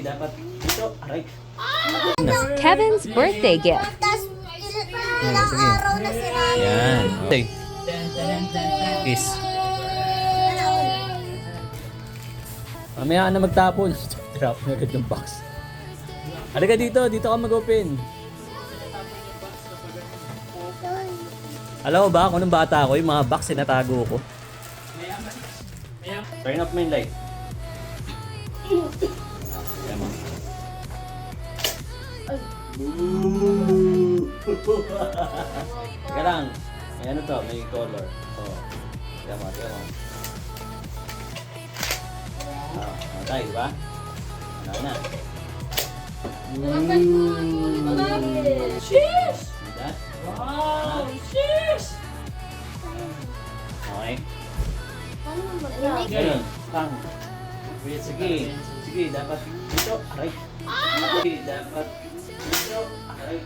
Dapat ito, aray. Kevin's birthday gift. Tapos, ilang araw na si Ryan. Yan. Okay. Kiss. Mamaya ka na magtapon. Drop na agad yung box. Halika dito, dito ka mag-open. Alam mo ba kung nung bata ako, yung mga box sinatago ko. Turn off mo yung light. Ayan mo. Teka lang. May ano to, may color. Oh. Teka mo, teka mo. Matay, di ba? Wala na. Cheers! Diba? Wow! Cheers! Okay. Ano mo ba? Ganun. Pang. Sige. Sige, dapat dito. Aray. Sige, dapat dito. Aray.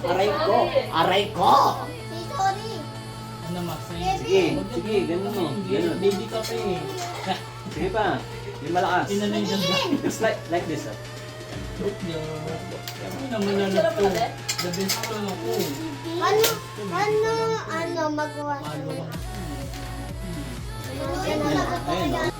Aray ko! Aray ko! Si sorry. Ano, Max? Sige, sige, ganun mo. Ganun. Baby ka pa eh. Sige pa. Yung malakas. Tinanay dyan ba? Just like this. Ano naman na to? The best ko lang ako. Ano, magawa? Palo ka. Ano, Ayun, no?